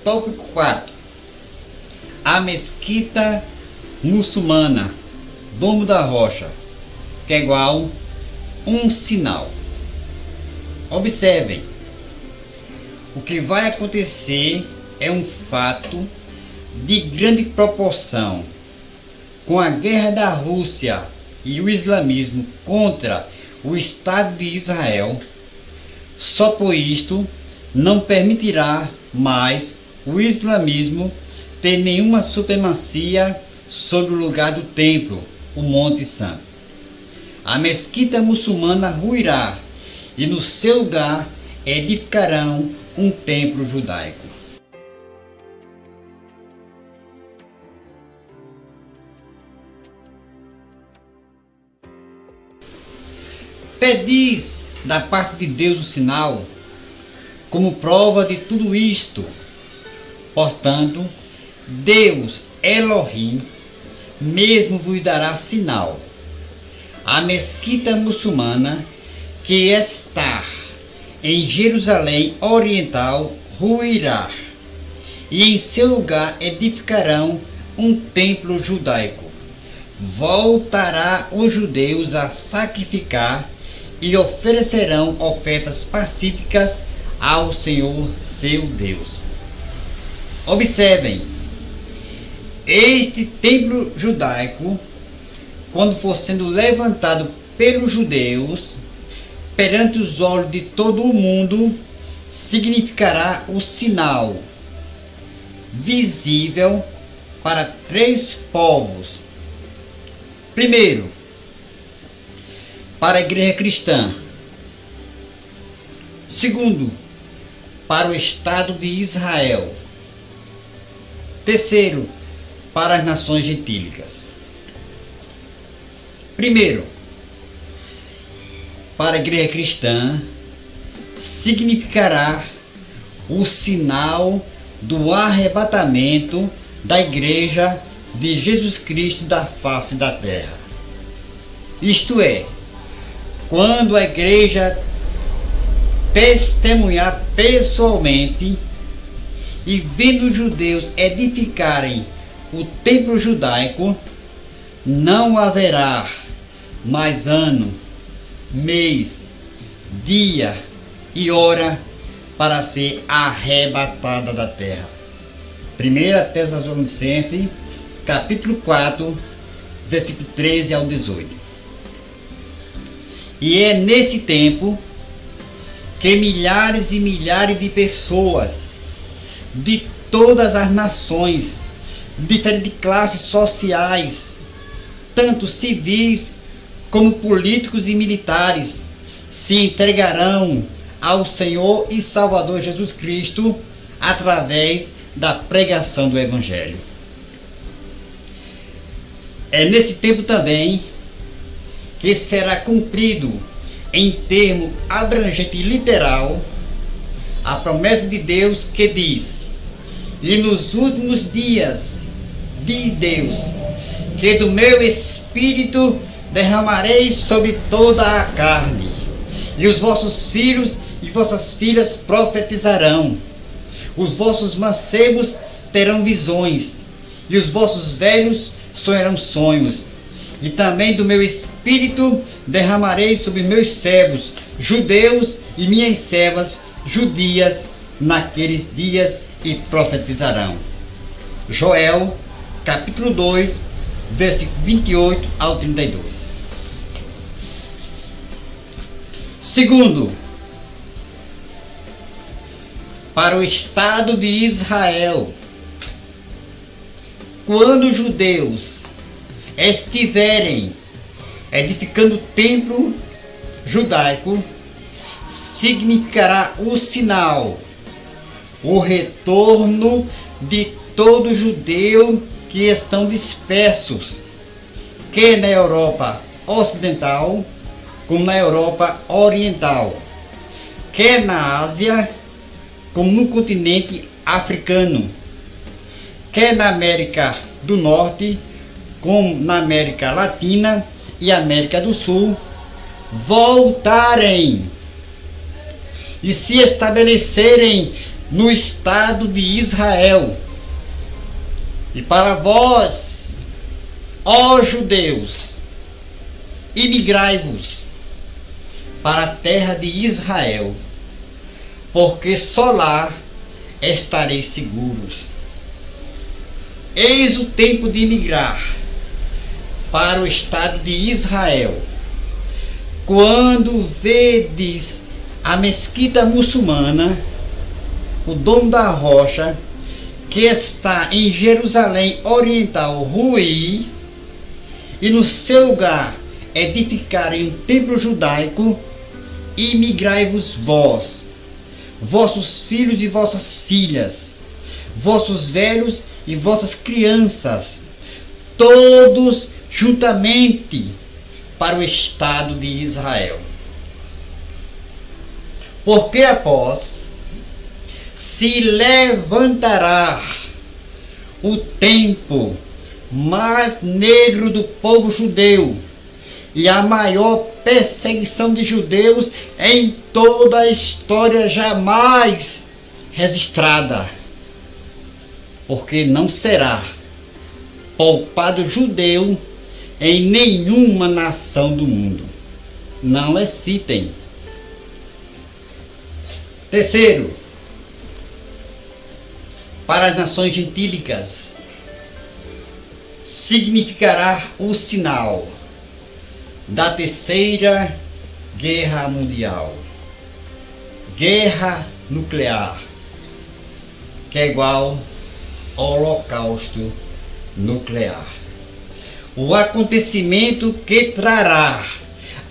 Tópico 4. A mesquita muçulmana, Domo da Rocha, que é igual um sinal. Observem, o que vai acontecer é um fato de grande proporção. Com a guerra da Rússia e o islamismo contra o Estado de Israel, só por isto não permitirá mais o islamismo ter nenhuma supremacia sobre o lugar do templo, o Monte Santo. A mesquita muçulmana ruirá e no seu lugar edificarão um templo judaico. Pedis da parte de Deus o sinal, como prova de tudo isto. Portanto, Deus, Elohim, mesmo vos dará sinal. A mesquita muçulmana, que está em Jerusalém Oriental, ruirá, e em seu lugar edificarão um templo judaico. Voltará os judeus a sacrificar e oferecerão ofertas pacíficas ao Senhor seu Deus. Observem, este templo judaico, quando for sendo levantado pelos judeus perante os olhos de todo o mundo, significará o sinal visível para três povos. Primeiro, para a igreja cristã. Segundo, para o Estado de Israel. Terceiro, para as nações gentílicas. Primeiro, para a igreja cristã, significará o sinal do arrebatamento da igreja de Jesus Cristo da face da terra. Isto é, quando a igreja testemunhar pessoalmente e vendo os judeus edificarem o templo judaico, não haverá mais ano, mês, dia e hora para ser arrebatada da terra. 1 Tessalonicenses, capítulo 4, versículo 13 ao 18. E é nesse tempo que milhares e milhares de pessoas de todas as nações, diferentes classes sociais, tanto civis como políticos e militares, se entregarão ao Senhor e Salvador Jesus Cristo através da pregação do Evangelho. É nesse tempo também que será cumprido em termo abrangente e literal a promessa de Deus que diz: e nos últimos dias, diz Deus, que do meu Espírito derramarei sobre toda a carne, e os vossos filhos e vossas filhas profetizarão, os vossos mancebos terão visões, e os vossos velhos sonharão sonhos. E também do meu Espírito derramarei sobre meus servos judeus e minhas servas judias naqueles dias, e profetizarão. Joel, capítulo 2, versículo 28 ao 32. Segundo, para o Estado de Israel, quando os judeus estiverem edificando o templo judaico, significará o sinal, o retorno de todo judeu que estão dispersos, quer na Europa Ocidental, como na Europa Oriental, quer na Ásia, como no continente africano, quer na América do Norte, como na América Latina e América do Sul, voltarem e se estabelecerem no estado de Israel. E para vós, ó judeus, imigrai-vos para a terra de Israel, porque só lá estareis seguros. Eis o tempo de imigrar para o estado de Israel. Quando vedes a mesquita muçulmana, o dono da rocha, que está em Jerusalém Oriental, ruir, e no seu lugar edificarem um templo judaico, imigrai-vos vós, vossos filhos e vossas filhas, vossos velhos e vossas crianças, todos juntamente para o estado de Israel. Porque após se levantará o tempo mais negro do povo judeu e a maior perseguição de judeus em toda a história jamais registrada, porque não será poupado judeu em nenhuma nação do mundo. Não hesitem. Terceiro, para as nações gentílicas significará o sinal da terceira guerra mundial, guerra nuclear, que é igual ao holocausto nuclear. O acontecimento que trará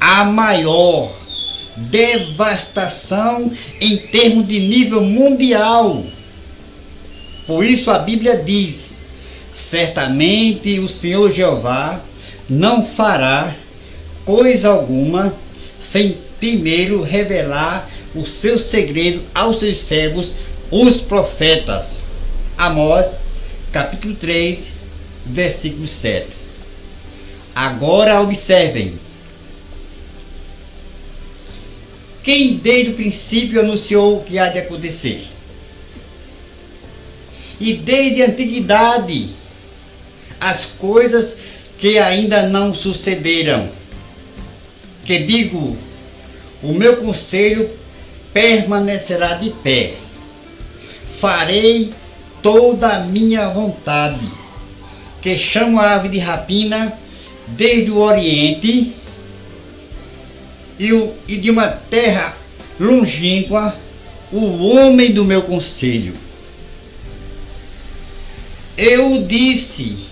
a maior devastação em termos de nível mundial. Por isso a Bíblia diz: certamente o Senhor Jeová não fará coisa alguma sem primeiro revelar o seu segredo aos seus servos, os profetas. Amós, capítulo 3, versículo 7. Agora observem. Quem desde o princípio anunciou o que há de acontecer? E desde a antiguidade as coisas que ainda não sucederam. Que digo, o meu conselho permanecerá de pé. Farei toda a minha vontade, que chamo a ave de rapina desde o Oriente e de uma terra longínqua, o homem do meu conselho. Eu disse,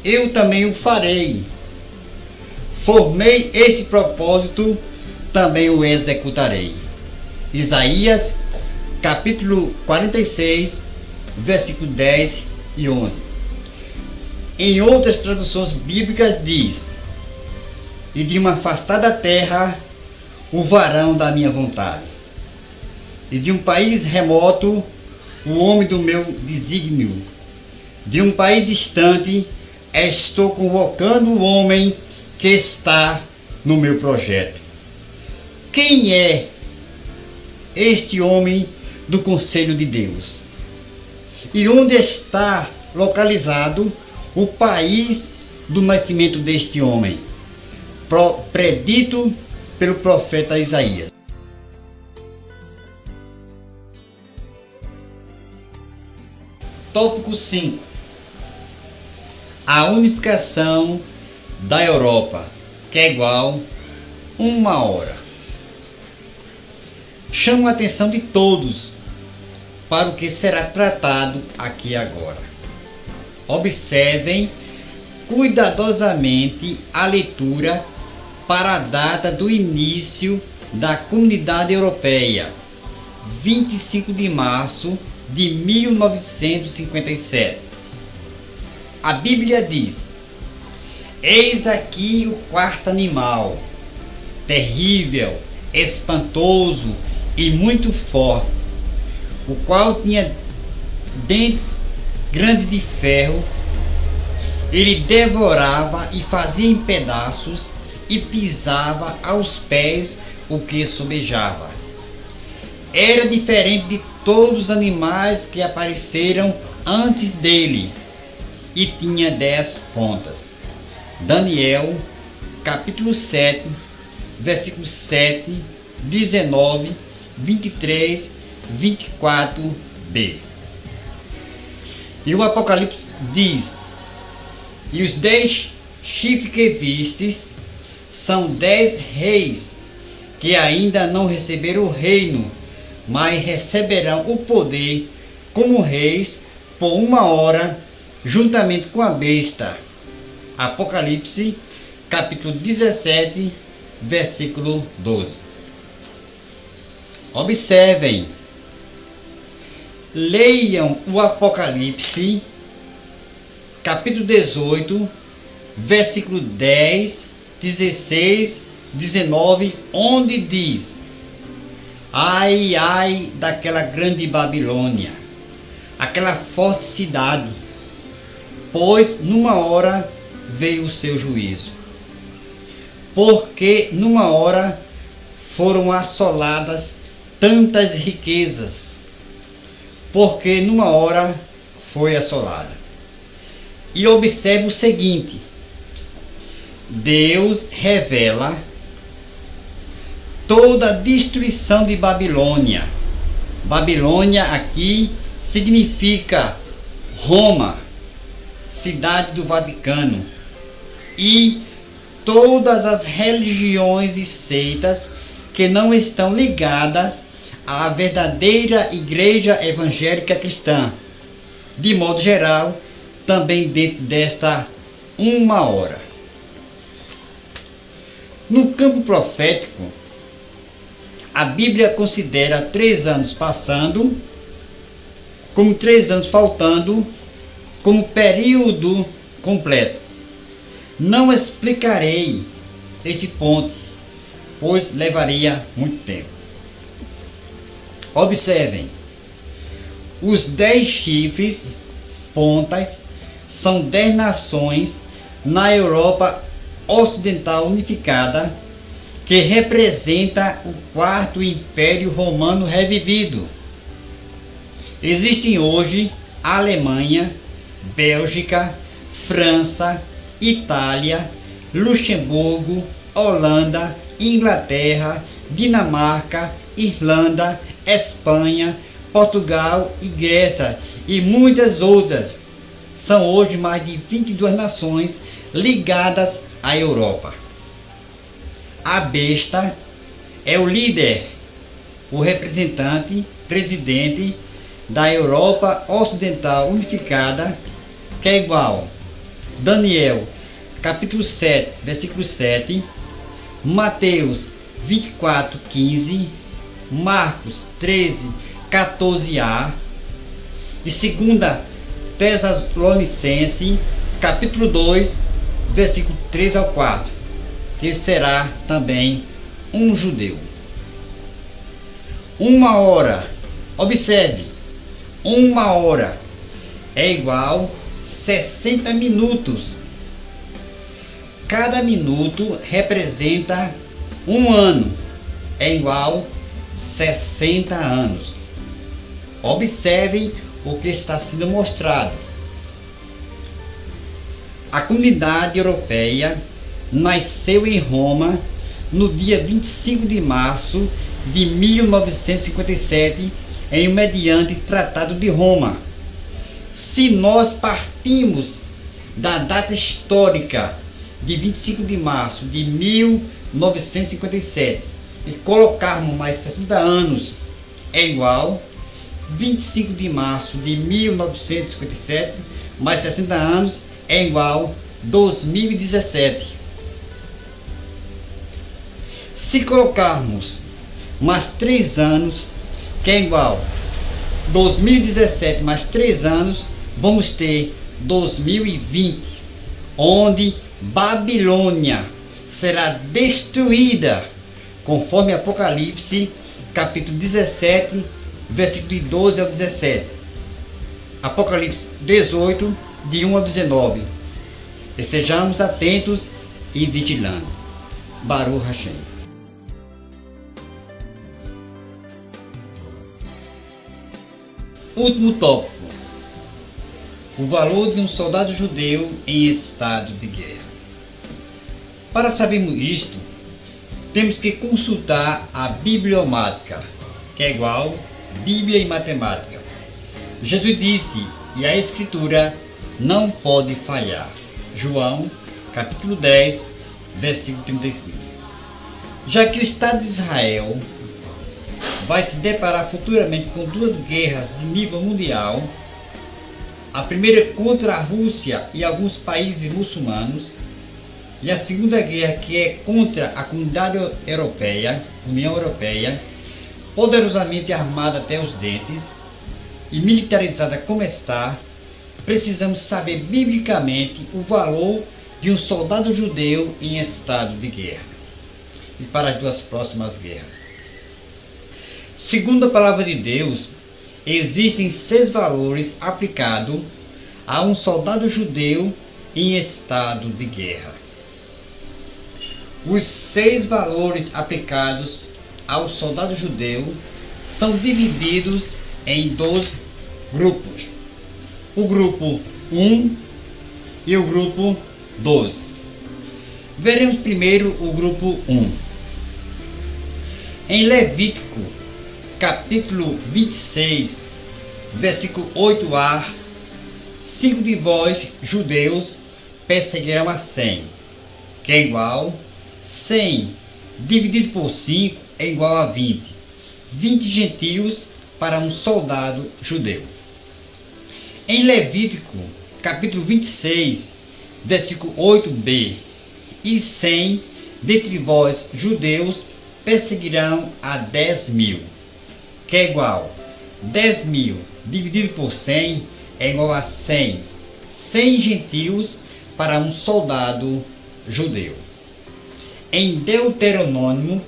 eu também o farei. Formei este propósito, também o executarei. Isaías, capítulo 46, versículo 10 e 11. Em outras traduções bíblicas diz: e de uma afastada terra o varão da minha vontade, e de um país remoto o homem do meu desígnio, de um país distante estou convocando o homem que está no meu projeto. Quem é este homem do conselho de Deus? E onde está localizado o país do nascimento deste homem, predito pelo profeta Isaías? Tópico 5. A unificação da Europa, que é igual 1 hora. Chamo a atenção de todos para o que será tratado aqui agora. Observem cuidadosamente a leitura para a data do início da Comunidade Europeia, 25 de março de 1957. A Bíblia diz: eis aqui o quarto animal, terrível, espantoso e muito forte, o qual tinha dentes grandes de ferro. Ele devorava e fazia em pedaços e pisava aos pés o que sobejava. Era diferente de todos os animais que apareceram antes dele, e tinha 10 pontas. Daniel, capítulo 7, versículos 7, 19, 23, 24b. E o Apocalipse diz: e os 10 chifres que vistes são 10 reis que ainda não receberam o reino, mas receberão o poder como reis por 1 hora, juntamente com a besta. Apocalipse, capítulo 17, versículo 12. Observem, leiam o Apocalipse, capítulo 18, versículo 10, 16, 19, onde diz: ai, ai daquela grande Babilônia, aquela forte cidade, pois numa hora veio o seu juízo. Porque numa hora foram assoladas tantas riquezas, porque numa hora foi assolada. E observe o seguinte: Deus revela toda a destruição de Babilônia. Babilônia aqui significa Roma, cidade do Vaticano, e todas as religiões e seitas que não estão ligadas à verdadeira igreja evangélica cristã, de modo geral, também dentro desta 1 hora. No campo profético, a Bíblia considera 3 anos passando, como 3 anos faltando, como período completo. Não explicarei este ponto, pois levaria muito tempo. Observem, os 10 chifres, pontas, são 10 nações na Europa Ocidental unificada, que representa o 4º Império Romano revivido. Existem hoje a Alemanha, Bélgica, França, Itália, Luxemburgo, Holanda, Inglaterra, Dinamarca, Irlanda, Espanha, Portugal e Grécia e muitas outras. São hoje mais de 22 nações ligadas à Europa. A besta é o líder, o representante, presidente da Europa Ocidental Unificada, que é igual Daniel, capítulo 7, versículo 7, Mateus 24, 15, Marcos 13, 14a e 2 Tessalonicenses, capítulo 2, versículo 3 ao 4, que será também um judeu. 1 hora, observe, 1 hora é igual 60 minutos. Cada minuto representa 1 ano, é igual 60 anos. Observe o que está sendo mostrado. A comunidade europeia nasceu em Roma no dia 25 de março de 1957, mediante Tratado de Roma. Se nós partimos da data histórica de 25 de março de 1957 e colocarmos mais 60 anos, é igual 25 de março de 1957 mais 60 anos é igual 2017. Se colocarmos mais 3 anos, que é igual 2017 mais 3 anos, vamos ter 2020, onde Babilônia será destruída, conforme Apocalipse, capítulo 17, versículo de 12 ao 17. Apocalipse 18, de 1 ao 19. Estejamos atentos e vigilando. バルーハ Hashem. Último tópico: o valor de um soldado judeu em estado de guerra. Para sabermos isto, temos que consultar a bibliomática, que é igual Bíblia e matemática. Jesus disse, e a Escritura não pode falhar. João, capítulo 10, versículo 35. Já que o Estado de Israel vai se deparar futuramente com duas guerras de nível mundial, a primeira contra a Rússia e alguns países muçulmanos, e a segunda guerra, que é contra a comunidade europeia, União Europeia, poderosamente armada até os dentes e militarizada como está, precisamos saber biblicamente o valor de um soldado judeu em estado de guerra e para as duas próximas guerras. Segundo a palavra de Deus, existem 6 valores aplicados a um soldado judeu em estado de guerra. Os 6 valores aplicados ao soldado judeu são divididos em 2 grupos: o grupo 1 e o grupo 2. Veremos primeiro o grupo 1. Em Levítico, capítulo 26, versículo 8a, 5 de vós, judeus, perseguirão a 100, que é igual 100 dividido por 5 é igual a 20. 20 gentios para um soldado judeu. Em Levítico, capítulo 26, versículo 8b, e 100 dentre vós, judeus, perseguirão a 10.000, que é igual 10.000 dividido por 100 é igual a 100. 100 gentios para um soldado judeu. Em Deuteronômio,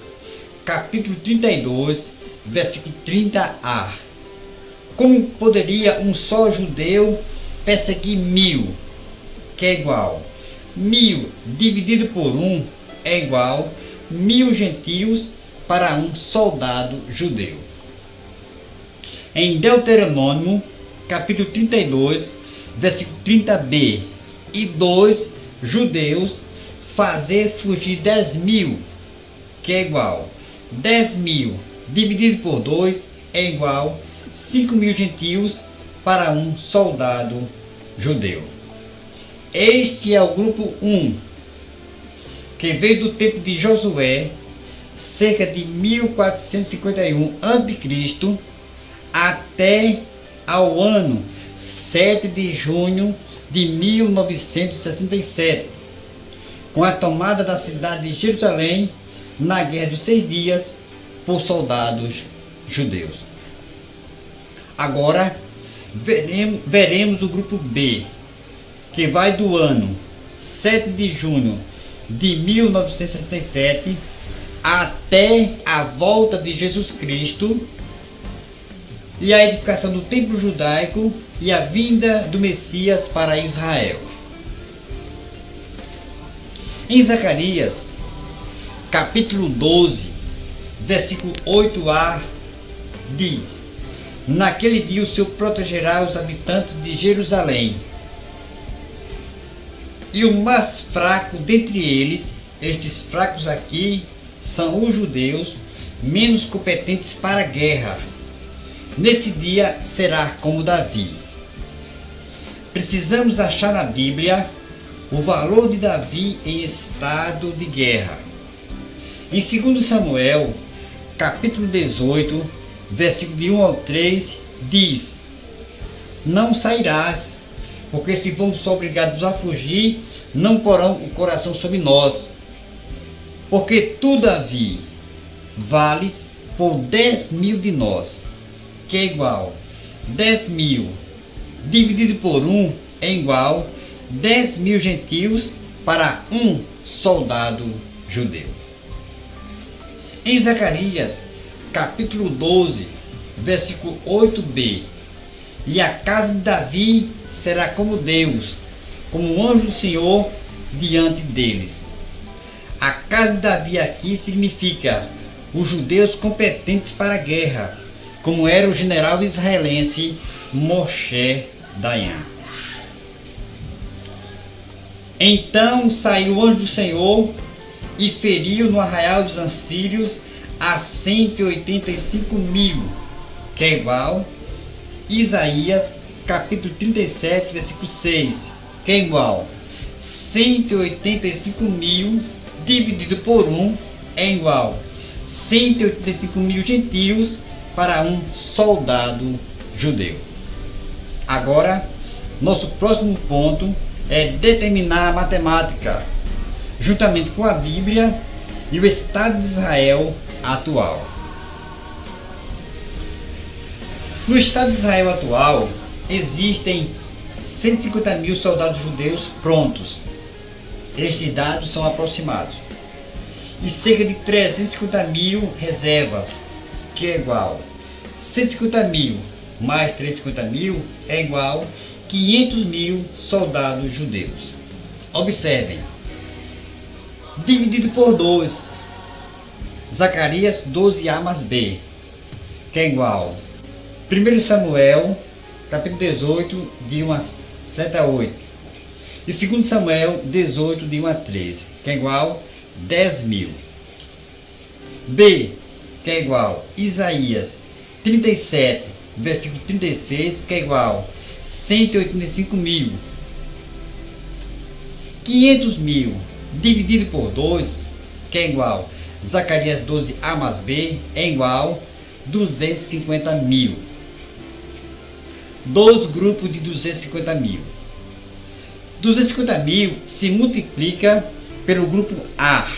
capítulo 32, versículo 30a. Como poderia um só judeu perseguir 1000, que é igual 1000 dividido por 1 é igual 1000 gentios para um soldado judeu. Em Deuteronômio, capítulo 32, versículo 30b, e 2 judeus fazer fugir 10.000, que é igual 10.000 dividido por 2 é igual 5.000 gentios para um soldado judeu. Este é o grupo 1, que veio do tempo de Josué, cerca de 1451 a.C., até ao ano 7 de junho de 1967, com a tomada da cidade de Jerusalém na Guerra dos 6 Dias por soldados judeus. Agora veremos o grupo B, que vai do ano 7 de junho de 1967 até a volta de Jesus Cristo e a edificação do templo judaico e a vinda do Messias para Israel. Em Zacarias, capítulo 12, versículo 8a, diz: naquele dia o Senhor protegerá os habitantes de Jerusalém, e o mais fraco dentre eles, estes fracos aqui, são os judeus, menos competentes para a guerra. Nesse dia será como Davi. Precisamos achar na Bíblia o valor de Davi em estado de guerra. Em 2 Samuel, capítulo 18, versículo de 1 ao 3, diz: não sairás, porque se fomos obrigados a fugir, não porão o coração sobre nós. Porque tu, Davi, vales por 10.000 de nós, que é igual 10.000 dividido por 1 é igual 10.000 gentios para um soldado judeu. Em Zacarias, capítulo 12, versículo 8b, e a casa de Davi será como Deus, como o anjo do Senhor diante deles. A casa de Davi aqui significa os judeus competentes para a guerra, como era o general israelense Moshe Dayan. Então saiu o anjo do Senhor e feriu no arraial dos Ansírios a 185.000, que é igual Isaías capítulo 37, versículo 6, que é igual 185.000 dividido por 1 é igual 185.000 gentios para um soldado judeu. Agora, nosso próximo ponto é determinar a matemática, juntamente com a Bíblia e o Estado de Israel atual. No Estado de Israel atual, existem 150.000 soldados judeus prontos. Estes dados são aproximados. E cerca de 350.000 reservas, que é igual 150.000 mais 350.000 é igual 500.000 soldados judeus. Observem, dividido por 2, Zacarias 12a mais b, que é igual 1 Samuel capítulo 18 de 1 a 7 a 8 e 2 Samuel 18 de 1 a 13, que é igual 10.000. B, que é igual Isaías 37 versículo 36, que é igual 185.000. 500.000 dividido por 2, que é igual Zacarias 12a mais b, é igual 250.000. Dois grupos de 250.000. 250.000 se multiplica pelo grupo A,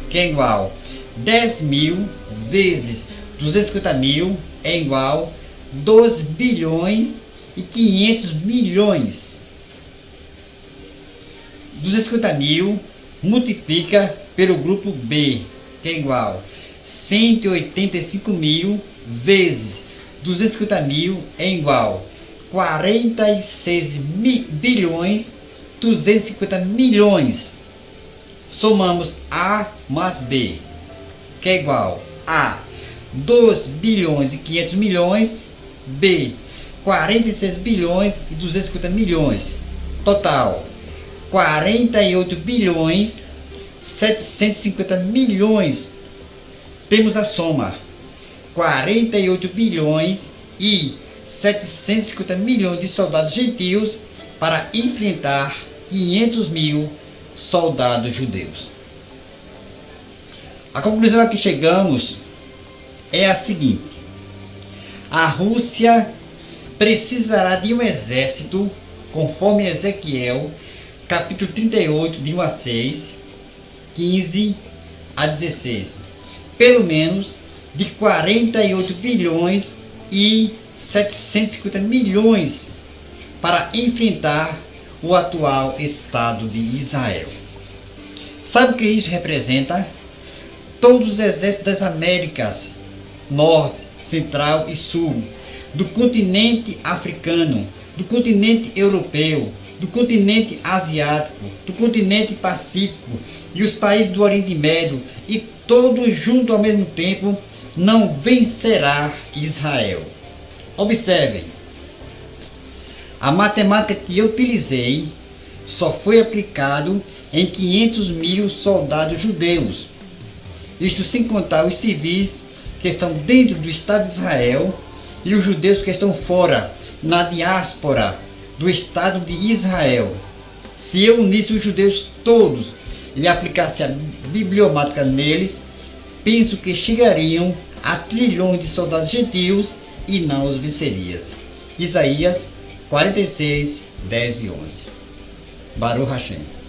que é igual 10.000 vezes 250.000 é igual 2 bilhões e 500 milhões. 250.000 multiplica pelo grupo B, que é igual 185.000 vezes 250.000 é igual 46 bilhões 250 milhões. Somamos A mais B, que é igual a 2 bilhões e 500 milhões, B 46 bilhões e 250 milhões. Total 48 bilhões 750 milhões. Temos a soma 48 bilhões e 750 milhões de soldados gentios para enfrentar 500.000 soldados judeus. A conclusão a que chegamos é a seguinte: a Rússia precisará de um exército, conforme Ezequiel capítulo 38 de 1 a 6, 15 a 16, pelo menos de 48 bilhões e 750 milhões para enfrentar o atual Estado de Israel. Sabe o que isso representa? Todos os exércitos das Américas, Norte, Central e Sul, do continente africano, do continente europeu, do continente asiático, do continente pacífico e os países do Oriente Médio, e todos juntos ao mesmo tempo, não vencerá Israel. Observem, a matemática que eu utilizei só foi aplicado em 500.000 soldados judeus, isto sem contar os civis que estão dentro do Estado de Israel e os judeus que estão fora, na diáspora do Estado de Israel. Se eu unisse os judeus todos e aplicasse a bibliomática neles, penso que chegariam a trilhões de soldados gentios e não os vencerias. Isaías 46, 10 e 11. Baruch Hashem.